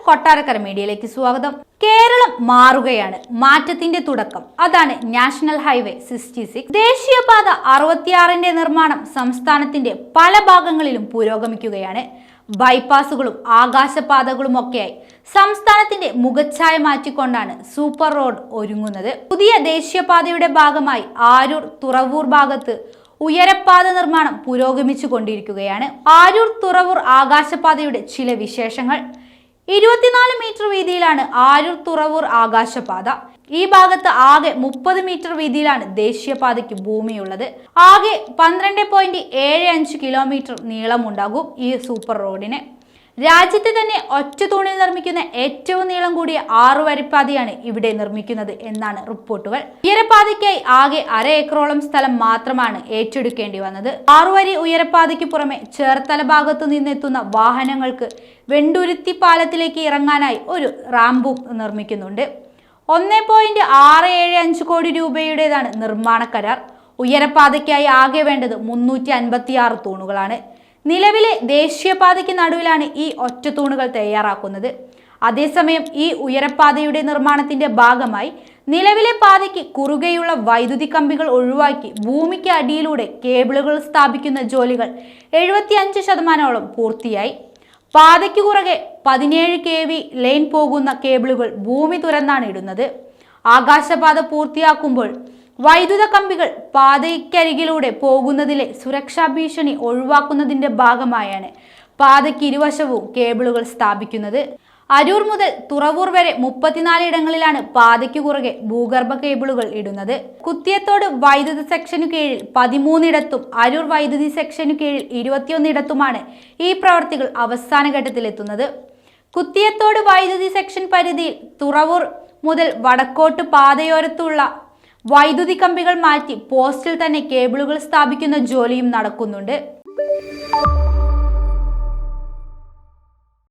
കൊട്ടാരക്കര മീഡിയയിലേക്ക് സ്വാഗതം. കേരളം മാറുകയാണ്. മാറ്റത്തിന്റെ തുടക്കം. അതാണ് നാഷണൽ ഹൈവേ 66. ദേശീയപാത 66ന്റെ നിർമ്മാണം സംസ്ഥാനത്തിന്റെ പല ഭാഗങ്ങളിലും പുരോഗമിക്കുകയാണ്. ബൈപ്പാസുകളും ആകാശപാതകളും ഒക്കെയായി സംസ്ഥാനത്തിന്റെ മുഖച്ഛായ മാറ്റിക്കൊണ്ടാണ് സൂപ്പർ റോഡ് ഒരുങ്ങുന്നത്. പുതിയ ദേശീയപാതയുടെ ഭാഗമായി ആരൂർ തുറവൂർ ഭാഗത്ത് ഉയരപ്പാത നിർമ്മാണം പുരോഗമിച്ചു കൊണ്ടിരിക്കുകയാണ്. ആരൂർ തുറവൂർ ആകാശപാതയുടെ ചില വിശേഷങ്ങൾ. 24 മീറ്റർ വീതിയിലാണ് ആരൂർ തുറവൂർ ആകാശപാത. ഈ ഭാഗത്ത് ആകെ 30 മീറ്റർ വീതിയിലാണ് ദേശീയപാതയ്ക്ക് ഭൂമിയുള്ളത്. ആകെ 12.75 കിലോമീറ്റർ നീളമുണ്ടാകും ഈ സൂപ്പർ റോഡിന്. രാജ്യത്തെ തന്നെ ഒറ്റ തൂണിൽ നിർമ്മിക്കുന്ന ഏറ്റവും നീളം കൂടിയ 6 വരിപ്പാതയാണ് ഇവിടെ നിർമ്മിക്കുന്നത് എന്നാണ് റിപ്പോർട്ടുകൾ. ഉയരപ്പാതയ്ക്കായി ആകെ 1/2 ഏക്കറോളം സ്ഥലം മാത്രമാണ് ഏറ്റെടുക്കേണ്ടി വന്നത്. 6 വരി ഉയരപ്പാതയ്ക്ക് പുറമെ ചേർത്തല ഭാഗത്തു നിന്നെത്തുന്ന വാഹനങ്ങൾക്ക് വെണ്ടുരുത്തി പാലത്തിലേക്ക് ഇറങ്ങാനായി ഒരു റാമ്പും നിർമ്മിക്കുന്നുണ്ട്. 1.675 കോടി രൂപയുടേതാണ് നിർമ്മാണ കരാർ. ഉയരപ്പാതയ്ക്കായി ആകെ വേണ്ടത് 356 തൂണുകളാണ്. നിലവിലെ ദേശീയപാതയ്ക്ക് നടുവിലാണ് ഈ ഒറ്റ തൂണുകൾ തയ്യാറാക്കുന്നത്. അതേസമയം ഈ ഉയരപ്പാതയുടെ നിർമ്മാണത്തിന്റെ ഭാഗമായി നിലവിലെ പാതയ്ക്ക് കുറുകെയുള്ള വൈദ്യുതി കമ്പികൾ ഒഴിവാക്കി ഭൂമിക്ക് അടിയിലൂടെ കേബിളുകൾ സ്ഥാപിക്കുന്ന ജോലികൾ 75% പൂർത്തിയായി. പാതയ്ക്ക് കുറുകെ 17 kV ലൈൻ പോകുന്ന കേബിളുകൾ ഭൂമി തുരന്നാണ് ഇടുന്നത്. ആകാശപാത പൂർത്തിയാക്കുമ്പോൾ വൈദ്യുത കമ്പികൾ പാതയ്ക്കരികിലൂടെ പോകുന്നതിലെ സുരക്ഷാ ഭീഷണി ഒഴിവാക്കുന്നതിന്റെ ഭാഗമായാണ് പാതയ്ക്ക് ഇരുവശവും കേബിളുകൾ സ്ഥാപിക്കുന്നത്. അരൂർ മുതൽ തുറവൂർ വരെ 34 ഇടങ്ങളിലാണ് പാതയ്ക്ക് കുറുകെ ഭൂഗർഭ കേബിളുകൾ ഇടുന്നത്. കുത്തിയത്തോട് വൈദ്യുതി സെക്ഷനു കീഴിൽ 13 ഇടത്തും അരൂർ വൈദ്യുതി സെക്ഷനു കീഴിൽ 21 ഇടത്തുമാണ് ഈ പ്രവർത്തികൾ അവസാന ഘട്ടത്തിലെത്തുന്നത്. കുത്തിയത്തോട് വൈദ്യുതി സെക്ഷൻ പരിധിയിൽ തുറവൂർ മുതൽ വടക്കോട്ട് പാതയോരത്തുള്ള വൈദ്യുതി കമ്പികൾ മാറ്റി പോസ്റ്റിൽ തന്നെ കേബിളുകൾ സ്ഥാപിക്കുന്ന ജോലിയും നടക്കുന്നുണ്ട്.